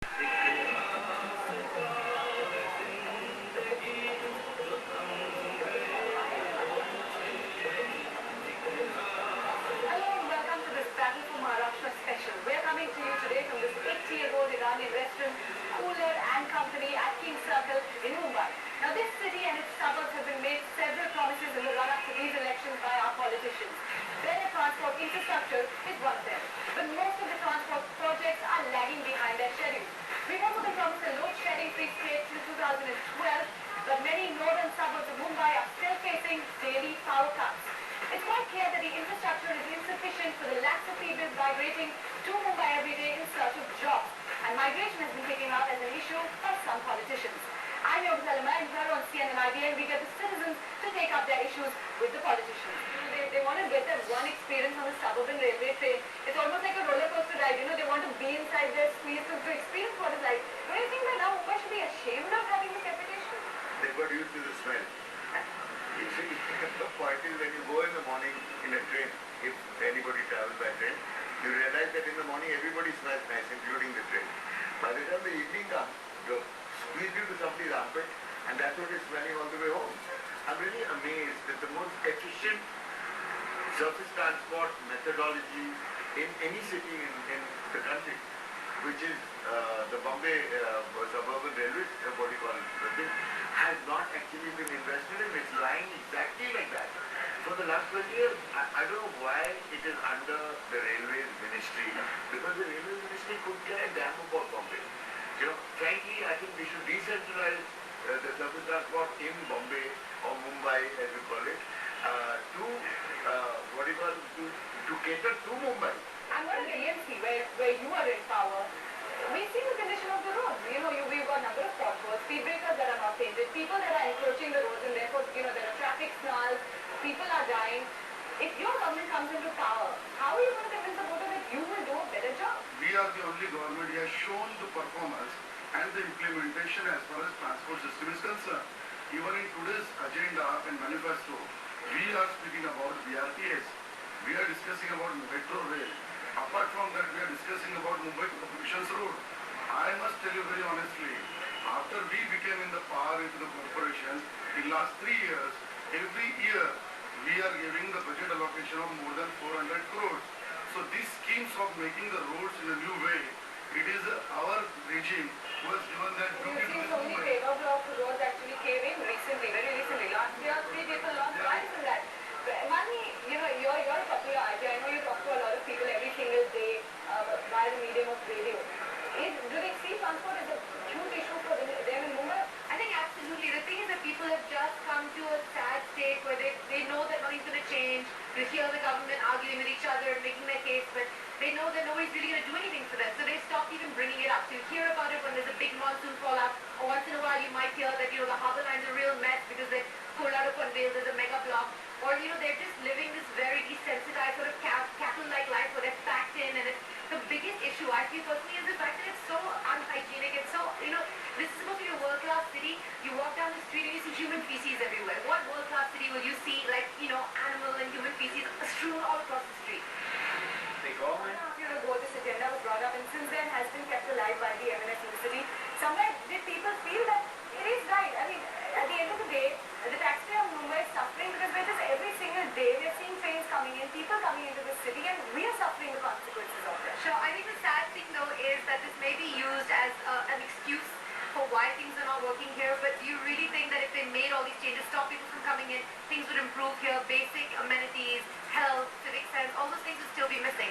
Hello and welcome to this Battle for Maharashtra special. We're coming to you today from this 80-year-old Iranian restaurant, Cooler and Company at King Circle in Mumbai. Now this city and its suburbs have been made several promises in the run-up to these elections by our politicians. Better transport infrastructure is one of them. But most of the transport projects are lagging behind their schedule. We've also been promised a load-shedding free state till 2012, but many northern suburbs of Mumbai are still facing daily power cuts. It's quite clear that the infrastructure is insufficient for the lakhs of people migrating to Mumbai every day in search of jobs. And migration has been taken up as an issue for some politicians. I'm your Salama, and here on CNN and IBN, we get the citizens to take up their issues with the politicians. They want to get that one experience on the suburban railway train. It's almost like a roller coaster ride. They want to be inside their squeeze to experience what it's like. Don't you think that now Mumbai should be ashamed of having this reputation? They got used to the smell. You see, the point is when you go in the morning in a train, if anybody travels by train, you realize that in the morning everybody smells nice, including the train. By the time the evening comes, you're squeezed into somebody's armpit, and that's what is smelling all the way home. I'm really amazed that the most efficient surface transport methodology in any city in the country, which is the Bombay suburban railway, what do you call it, has not actually been invested in. It's lying exactly like that. For the last 20 years, I don't know why it is under the Railways Ministry, because the Railways Ministry couldn't care a damn about Bombay. Frankly, I think we should decentralize the surface transport in Bombay or Mumbai, as we call it, to cater to Mumbai. I'm not an ANC where you are in power. We've seen the condition of the roads. We've got a number of potholes, speed breakers that are not painted, people that are encroaching the roads, and therefore, there are traffic snarls, people are dying. If your government comes into power, how are you going to convince the voter that you will do a better job? We are the only government who has shown the performance and the implementation as far as transport system is concerned. Even in today's agenda and manifesto, we are speaking about BRTS. We are discussing about metro rail. Apart from that, we are discussing about Mumbai Corporation's road. I must tell you very honestly, after we became in the power into the corporation, in last 3 years, every year we are giving the budget allocation of more than 400 crores. So these schemes of making the roads in a new way, it is our regime who has given that duty to You've seen this so many movement. paver block roads actually caving recently, very recently. Last year, 3 people lost lives in that. Mani, you're a popular IT. I know you talk to a lot of people every single day by the medium of radio. Do they see transport as a huge issue for them in Mumbai? I think absolutely. The thing is that people have just come to a sad state where they know that nothing's going to change. They hear the government arguing with each other and making their case, but they know that nobody's really going to do anything for them. So they stopped even bringing it up. So you hear about it when there's a big monsoon fallout, or once in a while you might hear that, the harbour line's a real mess because they're pulled out of Pandale, there's a mega block. Or, they're just living this very desensitized sort of cattle-like life where they're packed in, and it's the biggest issue I feel personally is the fact that it's so unhygienic. It's so, this is supposed to be a world-class city. You walk down the street and you see human feces everywhere. What world-class city will you see, animal and human feces strewn all across the street? A year ago, this agenda was brought up, and since then has been kept alive by the MNS in the city. Somewhere, did people feel that it is right? I mean, at the end of the day, the taxpayer of Mumbai is suffering because we're just every single day we're seeing trains coming in, people coming into the city, and we are suffering the consequences of it. Sure. I think the sad thing though is that this may be used as an excuse for why things are not working here, but do you really think that if they made all these changes, stop people from coming in, things would improve here, basic amenities, health, civic sense, all those things would still be missing?